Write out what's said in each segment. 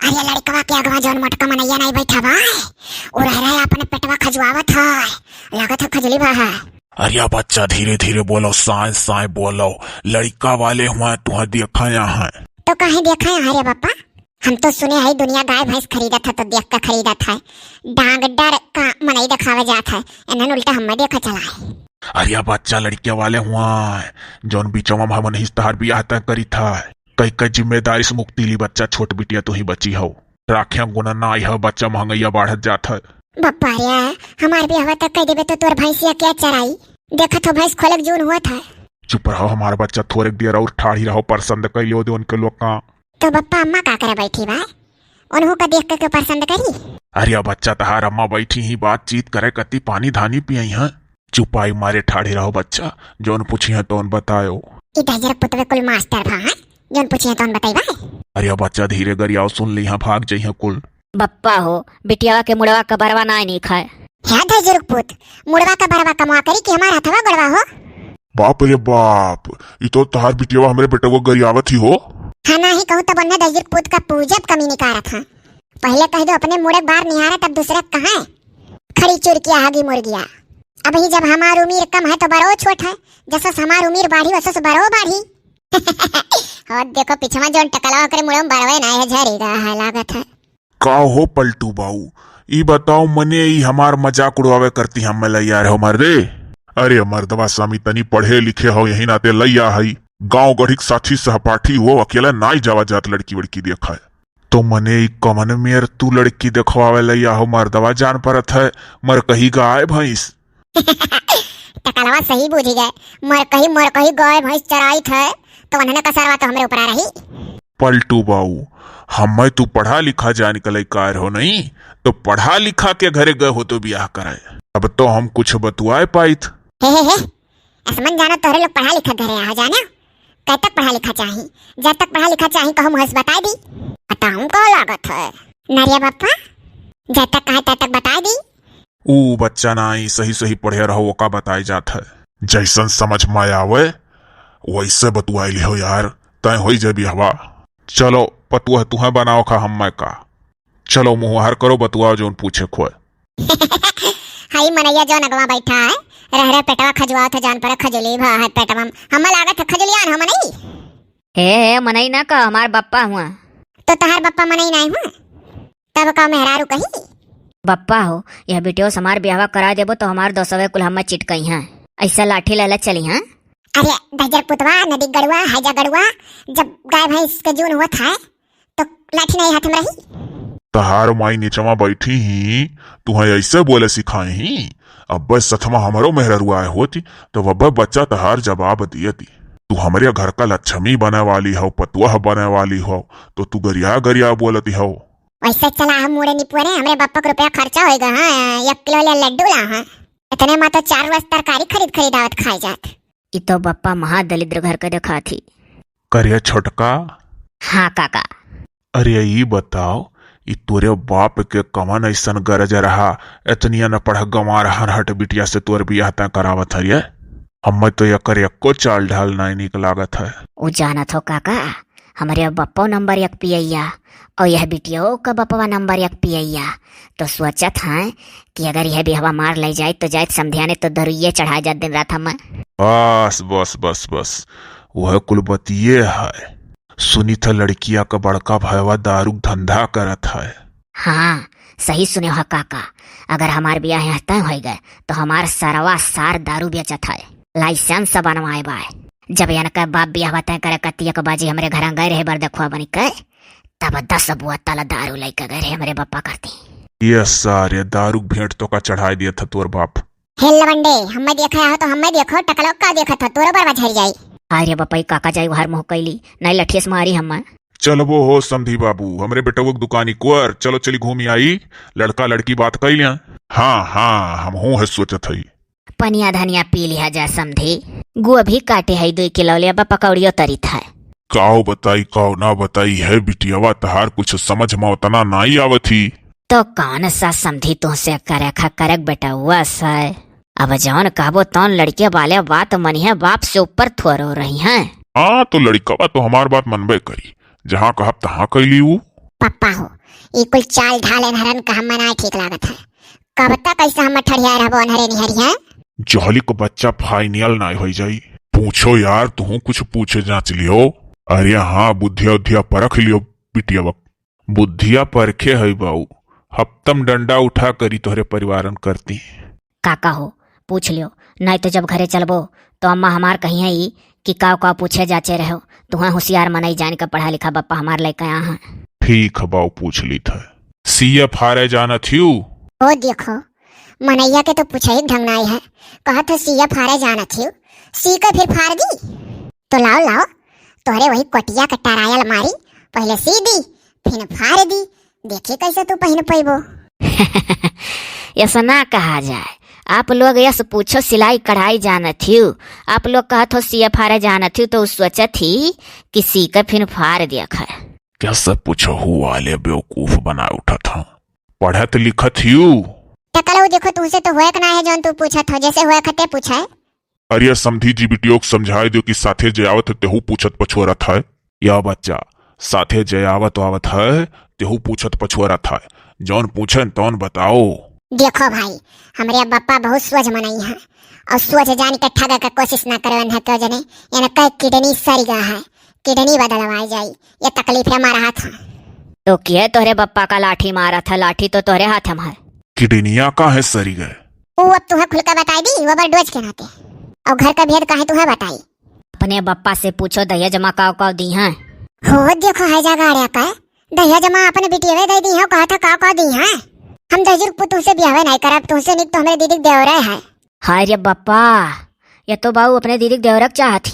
अरे लड़कवा के अगवा जौन मोटका मनैया नहीं बैठा बा और रह अपने पेटवा खजुआवत है, लागत है खजली बा है। अरे बच्चा धीरे धीरे बोलो, साए साए बोलो। लड़का वाले हुआ तुह देखा यहाँ तो कहीं देखा है रे पापा? हम तो सुने है दुनिया गाय भैंस खरीदत है तो देख कर खरीदत है, डांग डर का मनई दिखावे जात है, इन्हें उल्टा हमें देखा चला है। अरे बच्चा लड़के वाले हुआ जौन बीचवा मन हिस्तार बियाह तय करी था, कई कई जिम्मेदारी से मुक्ति ली। बच्चा छोट बिटिया तू ही बची हो, राखिया गुना ना आई है, बच्चा महंगैया बढ़त जात है। बप्पा रे हमार भी हवा तक कह देबे तो तोर भैंसिया क्या चराई? देखा तो भैंस खोलक जून हुआ था। चुप रहो, हमारा बच्चा थोड़े देर और ठाड़ी रहो, पसंद कर लियो दे उनके लोग का। तो बप्पा अम्मा का करे बैठी बा, उन्हों का देख कर पसंद करी। अरे बच्चा तहार अम्मा बैठी ही बातचीत करे, कति पानी धानी पियई है। चुपाई मारे ठाड़ी रहो बच्चा, जोन पूछी है तो बतायो। इधर जरा पुतवे कुल मास्टर भा है, जोन पूछी है तो बताइबा। अरे बच्चा धीरे गरियाओ, सुन ली भाग जई है कुल। बप्पा हो बिटिया के मुड़वा का बरवा ना नहीं खाए। क्या धजुर्ग पुत, मुड़वा का बरवा कमा करी कि हमारा हथवा गड़वा हो? बाप रे बाप, ये तो तहार बिटिया हमरे बेटे को गरियावत ही हो। हाँ ना ही कहूँ तो बन्ना धजुर्ग पुत का पूजब कमी निकारा था। पहले कह दो अपने मुड़े बार निहारा, तब दूसरे कहाँ है? खड़ी चुरकिया हागी मुर्गिया। अब ही जब हमार उम्र कम है तो बरो छोट है, जैसा हमार उम्र बढ़ी वैसा बरो बढ़ी। और देखो पिछवा जोन टकला करे मुड़म बरवे ना है, झरेगा है लागत है। का हो पलटू बाऊ, ई बताओ मने ई हमार मजाक उड़ावे करती हम लैया रहो मर्दे। अरे मर्दवा स्वामी तनी पढ़े लिखे हो, यही नाते लैया है। गांव गढ़ी साथी सहपाठी हो, अकेला नाई जावा जात लड़की वड़की देखा है तो मने ई कमन मेर तू लड़की देखवावे लैया हो। मर्दवा जान परत है मर कही गाय भैंस। टकलवा सही बूझ गए, मर कही गाय भैंस चराई थे तो उन्होंने कसरवा तो हमरे ऊपर आ रही। पलटू बाऊ, हमें तू पढ़ा लिखा जा निकले कार हो नहीं तो पढ़ा लिखा के घरे गए हो तो ब्याह कराए। अब तो हम कुछ बतुआए पाइत। हे असमन जाना तोहरे लोग पढ़ा लिखा घरे आ जाना। कब तक पढ़ा लिखा चाहिए? जब तक पढ़ा लिखा चाहिए कहो मुझे बता दी, बताऊं को लागत है नरिया बापा। जब तक कहे तब तक बता दी। ऊ बच्चा नाई सही सही पढ़े रहो, वो का बताई जात है। जैसन समझ में आवे वैसे बतुआई लिहो यार, तय हो जाबी हवा। चलो पतुआ तुहे बनाओ खा हम मैं का। चलो मुँह हर करो, बतुआ जोन पूछे खोए। हाई मनैया जो नगवा बैठा है, रह पेटवा खजुआ था, जान पर खजुली भा है पेटवा। हम लागत है खजुलियान हम नहीं। हे मनई ना का हमार बप्पा हुआ तो तहार बप्पा मनई नहीं हुआ तब का मेहरारू कही। बप्पा हो यह बेटियों से हमार ब्याह करा देबो तो हमार दोसवे कुल हम चिटकई हैं, ऐसा लाठी लाला चली हैं। अरे दजर पुतवा नदी गड़ुआ हैजा गड़ुआ, जब गाय भैंस के जून हुआ था तो लाठी नहीं हाथ में रही। तहार माई नीचवा बैठी ही तुहे ऐसे बोले सिखाई ही। अब बस सथमा हमारो मेहरुआ आए होती तो वह बच्चा तहार जवाब दिए थी। तू हमारे घर का लक्ष्मी बने वाली हो, पतुआ बने वाली हो, तो तू गरिया गरिया बोलती हो। वैसे चला हम मुड़े निपुरे हमरे बापा को रुपया खर्चा होएगा। हाँ 1 किलो ले लड्डू ला, हाँ इतने में तो 4 रोज तरकारी खरीदावत खाई जात। ये तो बप्पा महादलिद्र घर का देखा थी। करिया छोटका। हाँ काका। अरे ये बताओ ई तोरे बाप के कमन ऐसन गरज रहा, इतनिया न पढ़ गंवार हरहट बिटिया से तोर बियाह तय करावत है। हमें तो यकर एको चाल ढाल नहीं निक लागत है। वो जानत हो काका, हमारे बप्पो नंबर 1 पियैया और यह बिटियो का बप्पवा नंबर 1 पियैया। तो सोचत है कि अगर यह भी हवा मार ले जाए तो जाए समझाने तो दरुये चढ़ा जा दिन रात हम। बस बस बस बस वह कुलबतिये है। सुनी था लड़किया का बड़का भयवा दारू धंधा करत है। हाँ सही सुने हो काका, अगर हमार ब्याह यहाँ तय हो गए तो हमार सरवा सार दारू बेचत है, लाइसेंस बनवाए बाय। जब इनका बाप ब्याह तय करे कतिया के बाजी हमारे घर गए रहे बार देखवा बनी कर, तब 10 बोतल दारू लेकर गए रहे हमारे बप्पा करती। ये सारे दारू भेंट तो का चढ़ाई दिया था तोर बाप। हेल लवंडे हमें देखा हो तो हमें देखो, टकलो का देखा था तोरो बरवा झड़ जाई। अरे बपाई काका जाई हर मुँह कैली नहीं लठियस मारी हम। चलो वो हो समझी बाबू, हमरे बेटा वो दुकानी कुर चलो चली घूमी आई, लड़का लड़की बात कर लिया। हाँ हम हूँ है सोचत है। पनिया धनिया पी लिया जा समझी, गोभी काटे है 2 किलो ले पकौड़ियो तरी था। काओ बताई काओ ना बताई है बिटियावा, तहार कुछ समझ में उतना नहीं आवत थी। तो कौन सा समझी तुमसे करे करक बेटा हुआ है। अब जौन कहबो तौन लड़के वाले बात मनिया बाप से ऊपर थोरो रही हैं। हाँ तो लड़का तो हमार बात मनबे करी, जहाँ कहब तहाँ कैली। पप्पा हो ये कुल चाल ढाल हरन का हम मना ठीक लागत है। कब तक ऐसा हम ठड़िया रहबो अनहरे निहरिया। जहली को बच्चा फाइनल ना हो जाई। पूछो यार, तू कुछ पूछे जांच लियो। अरे हाँ, बुद्धिया उद्धिया परख लियो बिटिया वक्त। बुद्धिया परखे है बाऊ, हफ्तम डंडा उठा करी तोहरे परिवारन करती। काका हो पूछ लियो, नहीं तो जब घरे चलबो तो अम्मा हमार कही है कि का पूछे जाचे रहो। तुम्हें होशियार मनई जान का पढ़ा लिखा बप्पा हमार लेके आया है। ठीक है बाऊ, पूछ ली था। सीए फारे जाना थी ओ देखो मनैया के तो पूछे ही ढंग नहीं है। कहा था सीया फारे जाना थी, सी का फिर फाड़ दी। तो लाओ लाओ तोहरे वही कटिया का टरायल मारी, पहले सी दी फिर फाड़ दी, देखिए कैसे तू पहन पैबो। ऐसा ना कहा जाए। आप लोग यस पूछो सिलाई कढ़ाई जाना थी, आप लोग कहा थो सीए फारे जाना थी तो सोचा थी कि सी का फिर फाड़ दिया खा। कैसे पूछो हुआ वाले बेवकूफ बना उठा था। पढ़त लिखत थी। टकलो देखो तुमसे तो होए ना है जौन तू पूछा था, जैसे होए खते पूछा है। अरे समझी जी बिटियो को समझाए दो कि साथे जयावत तेहू पूछत पछुआरत है। या बच्चा साथे जयावत आवत है तेहू पूछत पछुआरत है। जौन पूछन तौन बताओ। देखो भाई हमरे बप्पा बहुत सोच मनई है और सोच जान के ठगा का कोशिश ना करवन है तो जने यानी कई किडनी सरी गा है, किडनी बदलवाई जाई, ये तकलीफ है हमारा हाथ है। तो क्या तोहरे बप्पा का लाठी मारा था? लाठी तो तोहरे हाथ में है। किडनिया का है सरी गए। वो अब तुम्हें खुल कर बताई दी वो डोज के नाते, और घर का भेद काहे तुम्हें बताई। अपने बप्पा से पूछो दहिया जमा का दी है। हो देखो है जगाड़िया का दहिया जमा अपने बिटिया दे दी है, कहा था का दी है। हम दहजर पुतु से ब्याह नहीं करब, तुमसे निक तो हमारे दीदी देवरा है। हाय रे बप्पा, ये तो बाऊ अपने दीदी देवरक चाहती।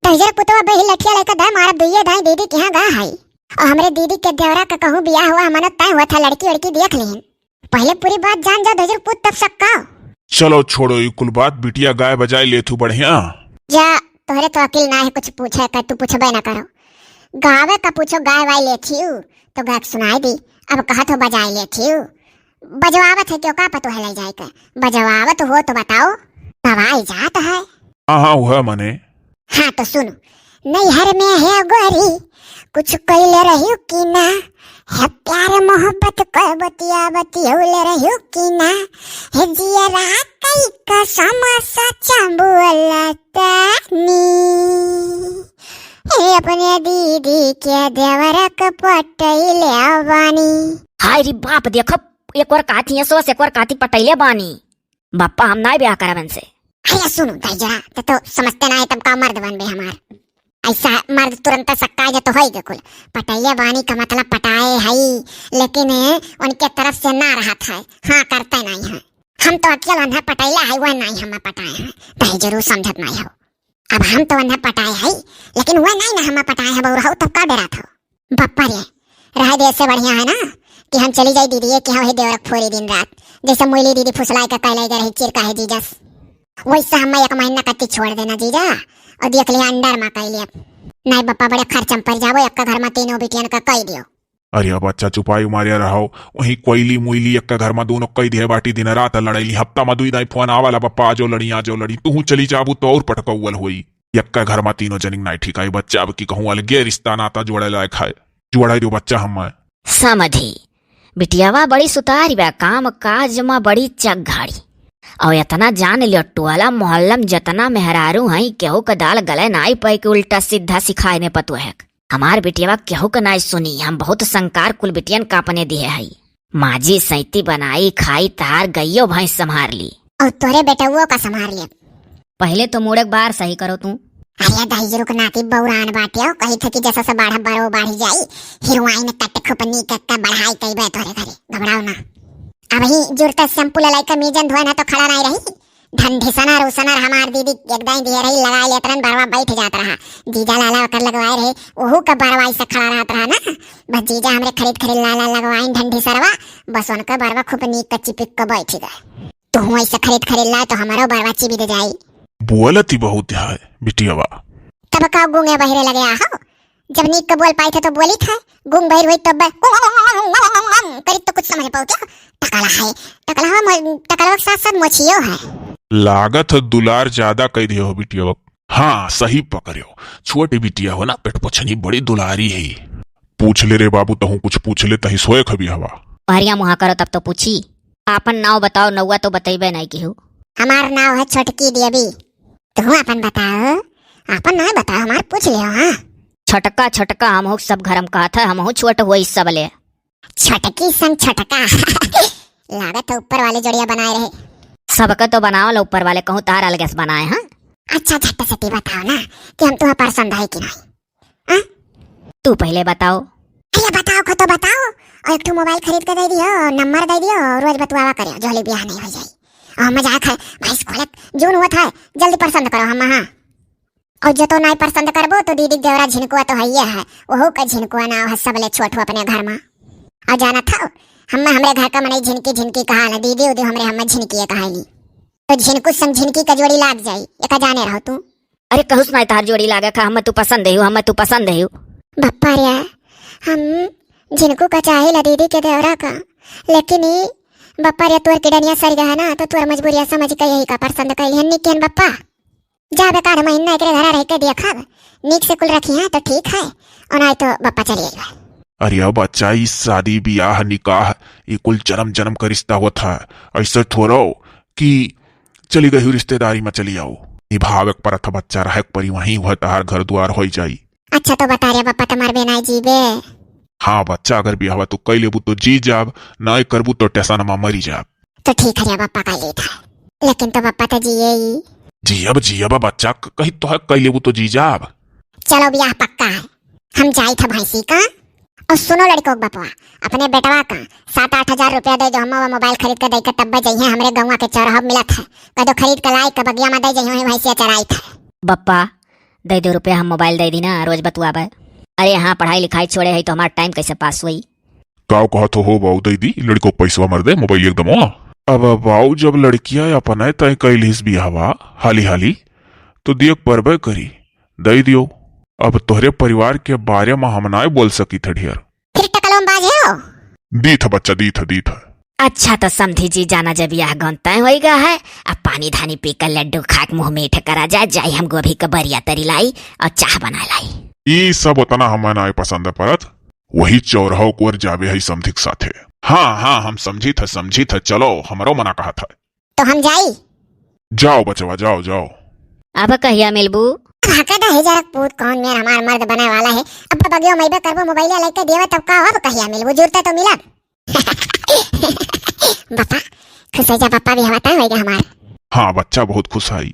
दहजर पुतवा बही लठिया लेकर दा मारा दुइये दाई दीदी के यहाँ गा है, और हमारे दीदी के देवरा का कहूँ ब्याह हुआ हमारा तय हुआ था, लड़की वड़की देख लेन। पहले पूरी बात जान जा दहजर पुत तब सक्का। चलो छोड़ो ये कुल बात, बिटिया गाय बजाय ले तू बढ़िया। जा तोहरे तो अकिल ना है कुछ पूछे का, तू पूछबे ना करो। गावे का पूछो गाय वाय लेती हूँ तो गाय सुनाई दी, अब कहा तो बजाय लेती हूँ। बजवावत है क्यों का पतो है ले जाए का, बजवावत हो तो बताओ। दवाई जात है। हाँ हुआ मने। हाँ तो सुनो, नैहर में है गोरी कुछ कैले रही कि ना, है प्यार मोहब्बत को बतिया बतियौले रही कि ना, है जिया कई का समसा बोलतानी, हे अपने दीदी के देवरक पटैले बानी। हाय रे बाप, देखो एक और काथी है सोस, एक और काथी पटैले बानी। बप्पा हम ना ब्याह करबन से। अरे सुनो दाई जरा तो समझते ना है तब का मर्द बन बे हमार। ऐसा मर्द तुरंत सक्का जो तो है कुल पटैले बानी का मतलब पटाए है, लेकिन उनके तरफ से ना रहा था। हाँ करते नहीं है, हम तो अकेले अंधा पटैले है वह नहीं हम पटाए हैं, दही जरूर समझत नहीं हो। अब हम तो अंधा पटाए है लेकिन वह नहीं ना हम पटाए है बहु तब का डरा था। बप्पा रे रह दे से बढ़िया है ना कि हम चली जाई दीदी कि हाँ देवरक फोरी दिन रात, जैसे मोइली दीदी फुसलाई का कहलाई रही चिरका है जीजस, वैसा हम एक महीना कत्ती छोड़ देना जीजा और देख लिया अंडर मा कह लिया। नहीं बप्पा बड़े खर्चम पर जाबो, एक घर में तीनों बेटियन का कह दियो। अरे बच्चा चुपाई मारिया रहो, वही कोयली मुइली एक घर में दोनों कई दिए बाटी दिन रात लड़ैली। हफ्ता में दुई दाई फोन आवाला बप्पा आजो लड़ी तू चली जाबू तो और पटकौल होई। एक घर में तीनों जनिक नहीं ठीक आई बच्चा, अब की कहूँ अलगे रिश्ता नाता जोड़े लायक है, जोड़ा दो बच्चा हम समझी। बिटियावा बड़ी सुतारी बा, काम काज में बड़ी चगघाड़ी, और इतना जान लियो टोला मोहल्ला में जतना मेहरारू है केहू का दाल गले नाई पे के उल्टा सीधा सिखाए ने पतो है। हमार बिटियावा केहू का नाई सुनी, हम बहुत संकार कुल बिटियन का अपने दिए है। माजी सैती बनाई खाई तार गईयो भैंस संभार ली, और तोरे बेटुओ का संभार लिया। पहले तो मुड़क बार सही करो तू। अरे दही जरूर नाती बौरान बाटियो कही था कि जैसा से बाढ़ बरो बाढ़ी जाई हिरवाइन कट खुपनी कक्का बढ़ाई कई बे तोरे घरे, घबराओ ना। अब ही जुरता शैम्पू लाई का मीजन धोए ना तो खड़ा नहीं रही, ठंडी सनर उसनर हमार दीदी एकदम दिए रही लगाए ले तरन बरवा बैठ जात रहा, जीजा लाला कर लगवाए रहे ओहू का बरवा से खड़ा रहत रहा ना। बस जीजा हमरे खरीद लाला लगवाइन ठंडी सरवा, बस उनका बरवा खुपनी कच्ची पिक का बैठ गए। तो हुआ ऐसा खरीद ला तो हमारो बरवा चिबी दे जाई। बोलती बहुत है बिटियावा। तब का गूंगे बहिरे लगे हो, जब नीक का बोल पाई थे तो बोली था, गूंग बहिर हुई तब करी तो कुछ समझ पाओ क्या। टकला है टकला के साथ साथ मोचियो है। लागत दुलार ज्यादा कह दियो हो बिटियावा। हाँ सही पकड़ियो, छोटी बिटिया हो ना पेट पोछनी बड़ी दुलारी है। पूछ ले रे बाबू, तहू कुछ पूछ ले, तही सोए खबी हवा। हरिया मुहा करो तब तो पूछी। आपन नाव बताओ, नौवा तो बतेबे नहीं केहू। हमार नाव है छोटकी देवी। तू अपन बताओ, अपन नाम बताओ, हमार पूछ लियो। हाँ, छोटका छोटका हमहू सब घरम कहत है, हमहू छोट हुई सब ले। छोटकी संग छोटका लागत है ऊपर वाले जोड़िया बनाए रहे। सबके तो बनाओ ऊपर वाले, कहूँ तार अलग से बनाए हैं। अच्छा झट से बताओ ना कि हम तुम्हें पसंद है कि नहीं। तू पहले बताओ। अरे बताओ को तो बताओ, और एक ठो मोबाइल खरीद के दे दियो, नंबर दे दियो, रोज बतवावा करियो, जोली ब्याह नहीं हो जाए। और मजाक है भाई, खोलक जून हुआ था, जल्दी पसंद करो हम। हाँ, और जो तो नहीं पसंद करबो तो दीदी देवरा झिनकुआ तो है, वहू का झिनकुआ नाव है, सब ले छोट हो अपने घर में। और जाना था हम हमरे घर का मने झिनकी झिनकी कहा ना, दीदी उदी हमरे हम झिनकी कहानी, तो झिनकू संग झिनकी का जोड़ी लाग जाई, एक जाने रहो तू। अरे कहूँ नहीं तार जोड़ी लागे खा, हम तू पसंद है, हम तू पसंद है। बप्पा रे, हम झिनकू का चाहे ला दीदी के देवरा का, लेकिन बप्पा रे तोर किडनिया सर गया ना, तो तोर मजबूरिया समझ के यही का पसंद कर लिहन। निकेन बप्पा जा बेकार महीना एक घर रह के देखा, नीक से कुल रखी है तो ठीक है, और नहीं तो बप्पा चली गई। अरे अब बच्चा, इस शादी ब्याह निकाह ये कुल जन्म जन्म का रिश्ता हुआ था। ऐसे थोड़ा कि चली गई रिश्तेदारी में चली आओ, निभावे पर था बच्चा रह परी, वहीं हुआ तहार घर द्वार हो जाई। अच्छा तो बता रहे बप्पा तुम्हार बेनाई जीबे। हाँ बच्चा, अगर ब्याह तू कई लेबू तो जी जाब, नहीं करबू तो टेसन में मरी जाब। तो ठीक है बप्पा का ले था, लेकिन तो बप्पा तो जिए ही। जियब बच्चा, कहीं तो है कई लेबू तो जी जाब। चलो ब्याह पक्का है, हम जाई था भैंसी का। और सुनो लड़कों बपवा, अपने बेटवा का 7-8 हजार रुपया दे दो, हम वो मोबाइल खरीद के दे के तब जइए हमरे गौवा के चौराहा मिलत है, कदो खरीद के लाई के बगिया में दे जइए भैंसिया चराई था। बप्पा दे दो रुपया, हम मोबाइल दे दी ना, रोज बतुआबे। अरे हाँ, पढ़ाई लिखाई छोड़े है तो हमारा टाइम कैसे पास हुई। काव कहा तो हो बाऊ, दे दी लड़को पैसा मर दे, मोबाइल एकदम हो। अब बाऊ जब लड़कियां अपन तय कैलिस बिहावा हाली हाली, तो दियक परबे करी, दे दियो। अब तोहरे परिवार के बारे में हम ना बोल सकी थे ढेर। फिर टकलों बाज हो। दी था बच्चा, दी था। अच्छा तो समझी जी जाना जब यह गौनता होगा है, अब पानी धानी पी कर लड्डू खाक मुंह मीठ करा जाए हम गोभी का बरिया तरी लाई और चाह बना लाई। ये सब उतना हमें ना पसंद परत, वही चौराहो को जावे है समधिक साथे। हाँ हम समझी था, चलो हमरो मना कहा था। तो हम जाई। जाओ बचवा, जाओ। अब कहिया मिलबू? हकदा है जरा पूत कौन मेरा हमार मर्द बने वाला है। अब बगियो मैबे करबो, मोबाइल लेके देवा तब का अब कहिया मिलबू, जुरता तो मिला। पापा खुश हो जा, पापा भी हवाता होएगा हमार। हाँ बच्चा बहुत खुश आई।